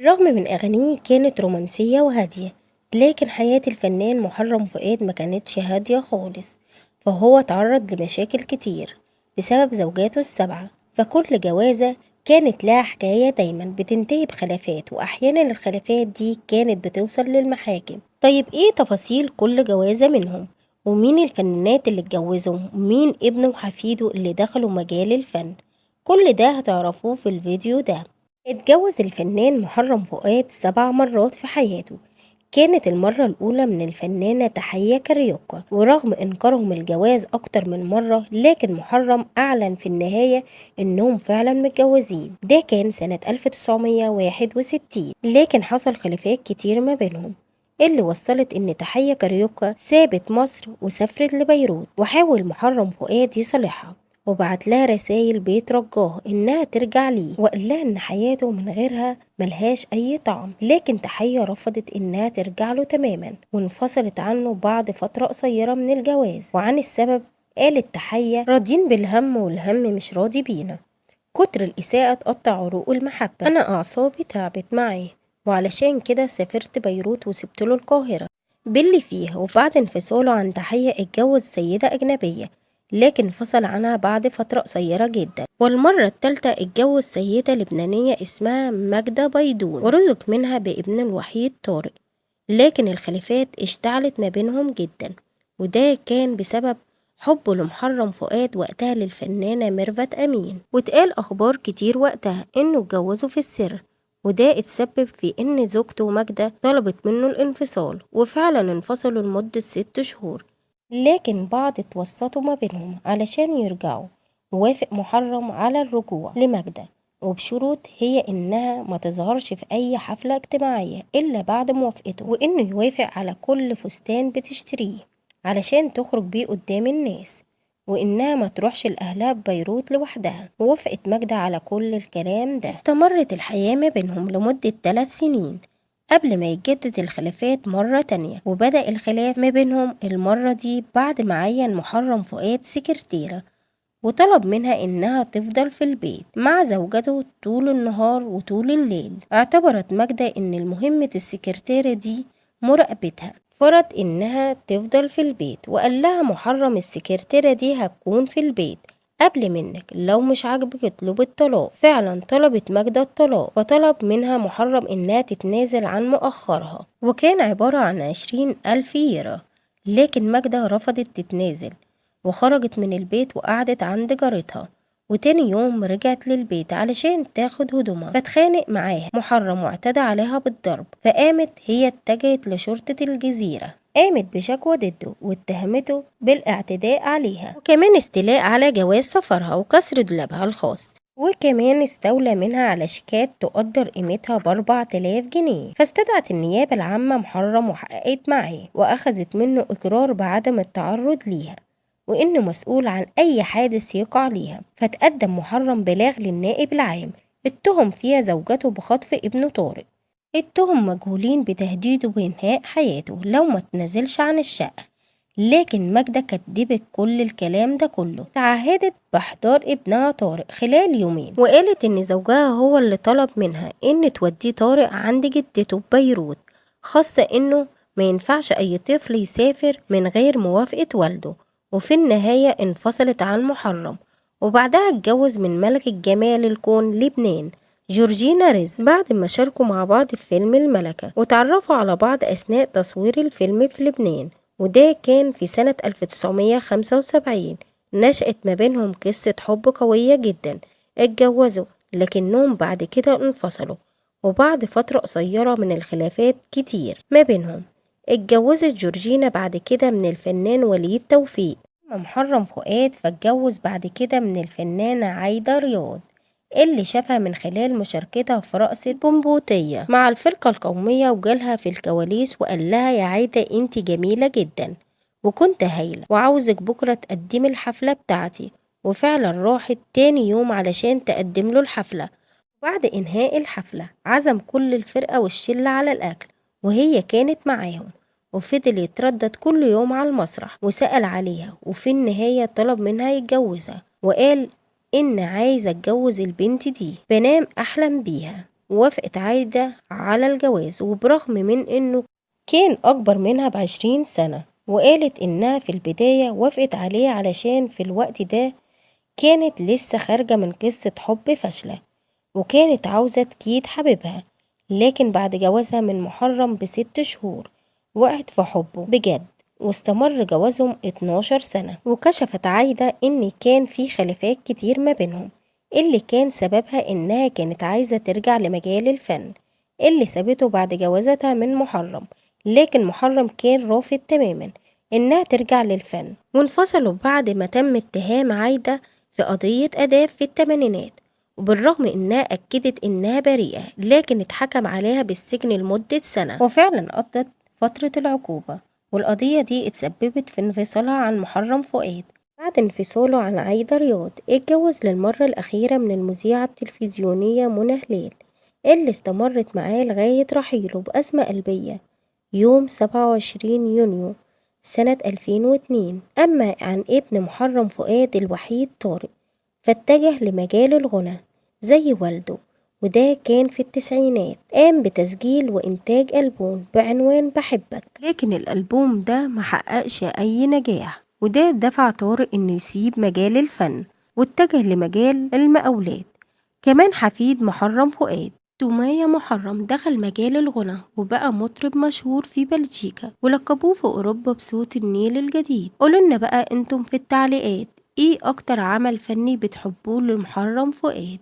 رغم من أغانيه كانت رومانسية وهادية، لكن حياة الفنان محرم فؤاد ما كانتش هادية خالص. فهو تعرض لمشاكل كتير بسبب زوجاته السبعة، فكل جوازة كانت لها حكاية دايما بتنتهي بخلافات، وأحيانا الخلافات دي كانت بتوصل للمحاكم. طيب ايه تفاصيل كل جوازة منهم؟ ومين الفنانات اللي اتجوزهم؟ ومين ابنه وحفيده اللي دخلوا مجال الفن؟ كل ده هتعرفوه في الفيديو ده. اتجوز الفنان محرم فؤاد 7 مرات في حياته. كانت المرة الأولى من الفنانة تحية كاريوكا، ورغم إنكارهم الجواز أكتر من مرة، لكن محرم أعلن في النهاية إنهم فعلا متجوزين. ده كان سنة 1961، لكن حصل خلافات كتير ما بينهم اللي وصلت إن تحية كاريوكا سابت مصر وسافرت لبيروت، وحاول محرم فؤاد يصالحها وبعت لها رسايل بيترجاها إنها ترجع ليه، وقال لها إن حياته من غيرها ملهاش أي طعم. لكن تحية رفضت إنها ترجع له تماما، وانفصلت عنه بعد فترة قصيرة من الجواز. وعن السبب قالت تحية: راضين بالهم والهم مش راضي بينا، كتر الإساءة تقطع عروق المحبة، أنا أعصابي تعبت معاه، وعلشان كده سافرت بيروت وسبت له القاهرة باللي فيها. وبعد انفصاله عن تحية اتجوز سيدة أجنبية، لكن انفصل عنها بعد فترة قصيرة جدا. والمرة التالتة اتجوز سيدة لبنانية اسمها ماجدة بيدون، ورزق منها بابن الوحيد طارق. لكن الخلافات اشتعلت ما بينهم جدا، وده كان بسبب حبه لمحرم فؤاد وقتها للفنانة ميرفت أمين. واتقال أخبار كتير وقتها إنه اتجوزوا في السر، وده اتسبب في إن زوجته ماجدة طلبت منه الانفصال، وفعلا انفصلوا لمدة 6 شهور. لكن بعض اتوسطوا ما بينهم علشان يرجعوا، ووافق محرم على الرجوع لماجدة، وبشروط هي إنها ما تظهرش في أي حفلة اجتماعية إلا بعد موافقته، وإنه يوافق على كل فستان بتشتريه علشان تخرج بيه قدام الناس، وإنها ما تروحش لأهلها ببيروت لوحدها. ووافقت ماجدة على كل الكلام ده. استمرت الحياة ما بينهم لمدة 3 سنين قبل ما يتجدد الخلافات مرة تانية، وبدأ الخلاف ما بينهم المرة دي بعد ما عين محرم فؤاد سكرتيرة، وطلب منها إنها تفضل في البيت مع زوجته طول النهار وطول الليل. اعتبرت ماجدة إن المهمة السكرتيرة دي مراقبتها، فرض إنها تفضل في البيت، وقال لها محرم السكرتيرة دي هتكون في البيت قبل منك، لو مش عاجبك اطلب الطلاق. فعلا طلبت ماجدة الطلاق، فطلب منها محرم إنها تتنازل عن مؤخرها، وكان عبارة عن 20,000 ليرة. لكن ماجدة رفضت تتنازل، وخرجت من البيت وقعدت عند جارتها. وتاني يوم رجعت للبيت علشان تاخد هدومها، فاتخانق معاها محرم واعتدى عليها بالضرب. فقامت هي اتجهت لشرطة الجزيرة، قامت بشكوى ضده واتهمته بالاعتداء عليها، وكمان استيلاء على جواز سفرها وكسر دولابها الخاص. وكمان استولى منها على شيكات تقدر قيمتها ب4,000 جنيه. فاستدعت النيابة العامة محرم وحققت معاه، وأخذت منه إقرار بعدم التعرض ليها وإنه مسؤول عن أي حادث يقع ليها. فتقدم محرم بلاغ للنائب العام اتهم فيها زوجته بخطف ابنه طارق. اتهم مجهولين بتهديده بإنهاء حياته لو ما تنزلش عن الشقة. لكن ماجدة كدبت كل الكلام ده كله، تعهدت بإحضار ابنها طارق خلال يومين، وقالت إن زوجها هو اللي طلب منها إن توديه طارق عند جدته ببيروت، خاصة إنه ما ينفعش أي طفل يسافر من غير موافقة والده. وفي النهاية انفصلت عن محرم، وبعدها اتجوز من ملكة جمال الكون لبنان جورجينا رزق، بعد ما شاركوا مع بعض في فيلم الملكة، وتعرفوا على بعض أثناء تصوير الفيلم في لبنان، وده كان في سنة 1975. نشأت ما بينهم قصة حب قوية جدا. اتجوزوا لكنهم بعد كده انفصلوا، وبعد فترة قصيرة من الخلافات كتير ما بينهم اتجوزت جورجينا بعد كده من الفنان وليد توفيق. أما محرم فؤاد فاتجوز بعد كده من الفنانة عايدة رياض، اللي شافها من خلال مشاركتها في رقصة بمبوطية مع الفرقة القومية، وجالها في الكواليس وقال لها: يا عايدة انت جميلة جدا وكنت هايلة، وعاوزك بكرة تقدمي الحفلة بتاعتي. وفعلا راحت تاني يوم علشان تقدم له الحفلة. بعد إنهاء الحفلة عزم كل الفرقة والشلة على الأكل، وهي كانت معاهم، وفضل يتردد كل يوم على المسرح وسأل عليها، وفي النهاية طلب منها يتجوزها، وقال إن عايز أتجوز البنت دي، بنام أحلم بيها وافقت عايدة على الجواز، وبرغم من إنه كان أكبر منها ب20 سنة، وقالت إنها في البداية وافقت عليه علشان في الوقت ده كانت لسه خارجة من قصة حب فاشلة، وكانت عاوزة تكيد حبيبها. لكن بعد جوازها من محرم ب6 شهور وقعت في حبه بجد، واستمر جوازهم 12 سنة. وكشفت عايدة إن كان في خلافات كتير ما بينهم، اللي كان سببها إنها كانت عايزة ترجع لمجال الفن اللي سابته بعد جوازتها من محرم، لكن محرم كان رافض تماما إنها ترجع للفن، وانفصلوا بعد ما تم اتهام عايدة في قضية آداب في الثمانينات. وبالرغم إنها أكدت إنها بريئة، لكن اتحكم عليها بالسجن لمدة سنة، وفعلا قضت فترة العقوبة. والقضية دي اتسببت في انفصالها عن محرم فؤاد. بعد انفصاله عن عايدة رياض اتجوز للمرة الأخيرة من المذيعة التلفزيونية منى هلال، اللي استمرت معاه لغاية رحيله بأزمة قلبية يوم 27 يونيو سنة 2002. أما عن ابن محرم فؤاد الوحيد طارق، فاتجه لمجال الغنى زي والده، وده كان في التسعينات. قام بتسجيل وإنتاج ألبوم بعنوان بحبك، لكن الألبوم ده محققش أي نجاح، وده دفع طارق إنه يسيب مجال الفن واتجه لمجال المقاولات. كمان حفيد محرم فؤاد تومية محرم دخل مجال الغنى وبقى مطرب مشهور في بلجيكا، ولقبوه في أوروبا بصوت النيل الجديد. قولولنا بقى انتم في التعليقات ايه أكتر عمل فني بتحبوه لمحرم فؤاد.